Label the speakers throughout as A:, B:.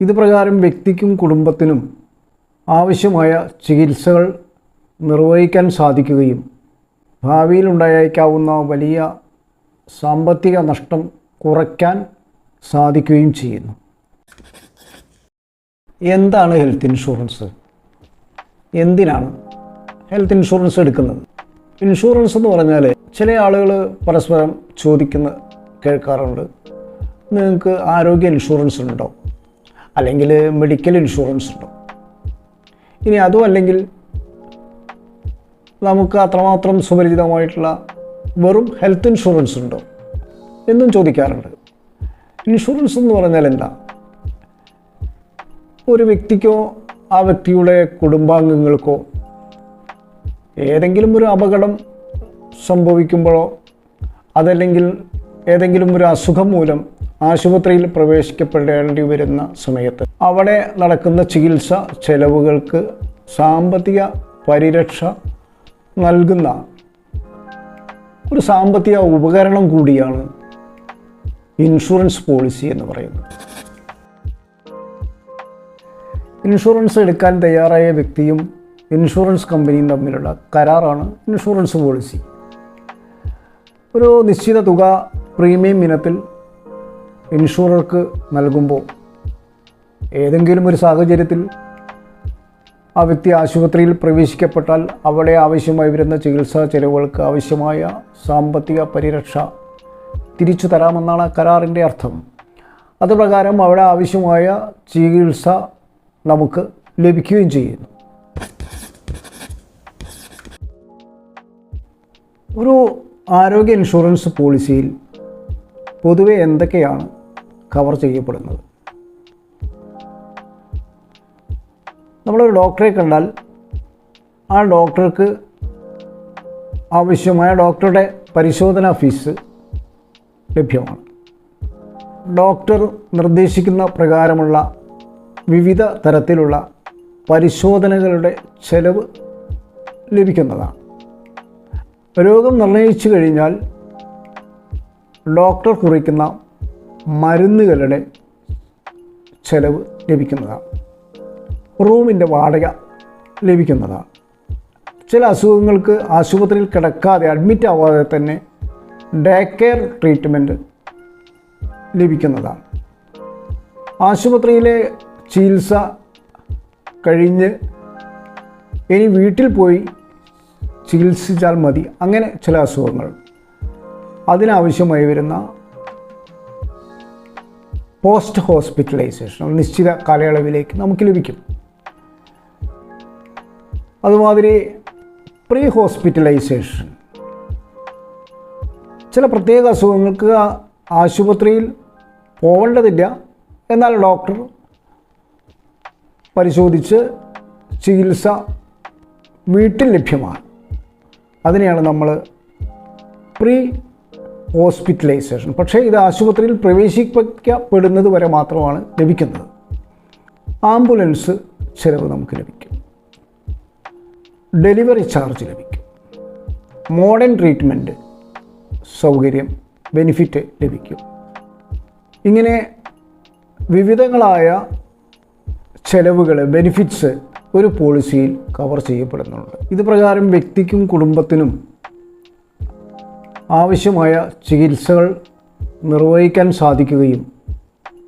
A: ഇതുപ്രകാരം വ്യക്തിക്കും കുടുംബത്തിനും ആവശ്യമായ ചികിത്സകൾ നിർവഹിക്കാൻ സാധിക്കുകയും ഭാവിയിൽ ഉണ്ടായേക്കാവുന്ന വലിയ സാമ്പത്തിക നഷ്ടം കുറയ്ക്കാൻ സാധിക്കുകയും ചെയ്യുന്നു. എന്താണ് ഹെൽത്ത് ഇൻഷുറൻസ്? എന്തിനാണ് ഹെൽത്ത് ഇൻഷുറൻസ് എടുക്കുന്നത്? ഇൻഷുറൻസ് എന്ന് പറഞ്ഞാൽ ചില ആളുകൾ പരസ്പരം കേൾക്കാറുണ്ട്, നിങ്ങൾക്ക് ആരോഗ്യ ഇൻഷുറൻസ് ഉണ്ടോ, അല്ലെങ്കിൽ മെഡിക്കൽ ഇൻഷുറൻസ് ഉണ്ടോ, ഇനി അതും അല്ലെങ്കിൽ നമുക്ക് അത്രമാത്രം സുപരിചിതമായിട്ടുള്ള വെറും ഹെൽത്ത് ഇൻഷുറൻസ് ഉണ്ടോ എന്നും ചോദിക്കാറുണ്ട്. ഇൻഷുറൻസ് എന്ന് പറഞ്ഞാൽ എന്താ? ഒരു വ്യക്തിക്കോ ആ വ്യക്തിയുടെ കുടുംബാംഗങ്ങൾക്കോ ഏതെങ്കിലും ഒരു അപകടം സംഭവിക്കുമ്പോഴോ അതല്ലെങ്കിൽ ഏതെങ്കിലും ഒരു അസുഖം മൂലം ആശുപത്രിയിൽ പ്രവേശിക്കപ്പെടേണ്ടി വരുന്ന സമയത്ത് അവിടെ നടക്കുന്ന ചികിത്സ ചെലവുകൾക്ക് സാമ്പത്തിക പരിരക്ഷ നൽകുന്ന ഒരു സാമ്പത്തിക ഉപകരണം കൂടിയാണ് ഇൻഷുറൻസ് പോളിസി എന്ന് പറയുന്നത്. ഇൻഷുറൻസ് എടുക്കാൻ തയ്യാറായ വ്യക്തിയും ഇൻഷുറൻസ് കമ്പനിയും തമ്മിലുള്ള കരാറാണ് ഇൻഷുറൻസ് പോളിസി. ഒരു നിശ്ചിത തുക പ്രീമിയം ഇനത്തിൽ ഇൻഷുറർക്ക് നൽകുമ്പോൾ ഏതെങ്കിലും ഒരു സാഹചര്യത്തിൽ ആ വ്യക്തി ആശുപത്രിയിൽ പ്രവേശിക്കപ്പെട്ടാൽ അവിടെ ആവശ്യമായി വരുന്ന ചികിത്സാ ചെലവുകൾക്ക് ആവശ്യമായ സാമ്പത്തിക പരിരക്ഷ തിരിച്ചു തരാമെന്നാണ് കരാറിൻ്റെ അർത്ഥം. അതുപ്രകാരം അവിടെ ആവശ്യമായ ചികിത്സ നമുക്ക് ലഭിക്കുകയും ചെയ്യുന്നു. ഒരു ആരോഗ്യ ഇൻഷുറൻസ് പോളിസിയിൽ പൊതുവെ എന്തൊക്കെയാണ് കവർ ചെയ്യപ്പെടുന്നത്? നമ്മളൊരു ഡോക്ടറെ കണ്ടാൽ ആ ഡോക്ടർക്ക് ആവശ്യമായ ഡോക്ടറുടെ പരിശോധനാ ഫീസ് ലഭ്യമാണ്. ഡോക്ടർ നിർദ്ദേശിക്കുന്ന പ്രകാരമുള്ള വിവിധ തരത്തിലുള്ള പരിശോധനകളുടെ ചെലവ് ലഭിക്കുന്നതാണ്. രോഗം നിർണയിച്ചു കഴിഞ്ഞാൽ ഡോക്ടർ കുറിക്കുന്ന മരുന്നുകളുടെ ചെലവ് ലഭിക്കുന്നതാണ്. റൂമിൻ്റെ വാടക ലഭിക്കുന്നതാണ്. ചില അസുഖങ്ങൾക്ക് ആശുപത്രിയിൽ കിടക്കാതെ അഡ്മിറ്റ് ആവാതെ തന്നെ ഡേ കെയർ ട്രീറ്റ്മെൻറ്റ് ലഭിക്കുന്നതാണ്. ആശുപത്രിയിലെ ചികിത്സ കഴിഞ്ഞ് ഇനി വീട്ടിൽ പോയി ചികിത്സിച്ചാൽ മതി, അങ്ങനെ ചില അസുഖങ്ങൾ അതിനാവശ്യമായി വരുന്ന പോസ്റ്റ് ഹോസ്പിറ്റലൈസേഷൻ നിശ്ചിത കാലയളവിലേക്ക് നമുക്ക് ലഭിക്കും. അതുമാതിരി പ്രീ ഹോസ്പിറ്റലൈസേഷൻ ചില പ്രത്യേക അസുഖങ്ങൾക്ക് ആശുപത്രിയിൽ പോകേണ്ടതില്ല, എന്നാൽ ഡോക്ടർ പരിശോധിച്ച് ചികിത്സ വീട്ടിൽ ലഭ്യമാണ്. അതിനെയാണ് നമ്മൾ പ്രീ ഹോസ്പിറ്റലൈസേഷൻ. പക്ഷേ ഇത് ആശുപത്രിയിൽ പ്രവേശിപ്പിക്കപ്പെടുന്നത് വരെ മാത്രമാണ് ലഭിക്കുന്നത്. ആംബുലൻസ് ചിലവ് നമുക്ക് ലഭിക്കും, ഡെലിവറി ചാർജ് ലഭിക്കും, മോഡേൺ ട്രീറ്റ്മെൻറ്റ് സൗകര്യം ബെനിഫിറ്റ് ലഭിക്കും. ഇങ്ങനെ വിവിധങ്ങളായ ചെലവുകൾ ബെനിഫിറ്റ്സ് ഒരു പോളിസിയിൽ കവർ ചെയ്യപ്പെടുന്നുണ്ട്. ഇതുപ്രകാരം വ്യക്തിക്കും കുടുംബത്തിനും ആവശ്യമായ ചികിത്സകൾ നിർവഹിക്കാൻ സാധിക്കുകയും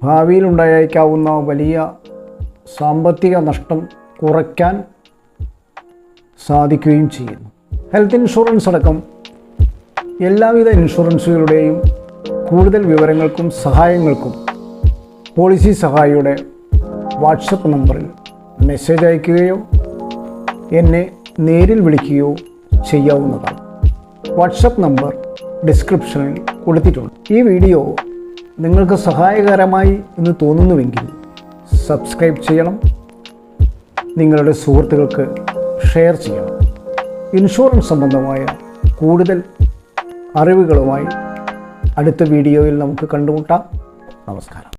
A: ഭാവിയിൽ ഉണ്ടായേക്കാവുന്ന വലിയ സാമ്പത്തിക നഷ്ടം കുറയ്ക്കാൻ സാധിക്കുകയും ചെയ്യുന്നു. ഹെൽത്ത് ഇൻഷുറൻസ് അടക്കം എല്ലാവിധ ഇൻഷുറൻസുകളുടെയും കൂടുതൽ വിവരങ്ങൾക്കും സഹായങ്ങൾക്കും പോളിസി സഹായിയുടെ വാട്സപ്പ് നമ്പറിൽ മെസ്സേജ് അയയ്ക്കുകയോ എന്നെ നേരിൽ വിളിക്കുകയോ ചെയ്യാവുന്നതാണ്. വാട്സപ്പ് നമ്പർ ഡിസ്ക്രിപ്ഷനിൽ കൊടുത്തിട്ടുണ്ട്. ഈ വീഡിയോ നിങ്ങൾക്ക് സഹായകരമായി എന്ന് തോന്നുന്നുവെങ്കിൽ സബ്സ്ക്രൈബ് ചെയ്യണം, നിങ്ങളുടെ സുഹൃത്തുക്കൾക്ക് ഷെയർ ചെയ്യണം. ഇൻഷുറൻസ് സംബന്ധമായ കൂടുതൽ അറിവുകളുമായി അടുത്ത വീഡിയോയിൽ നമുക്ക് കണ്ടുമുട്ടാം. നമസ്കാരം.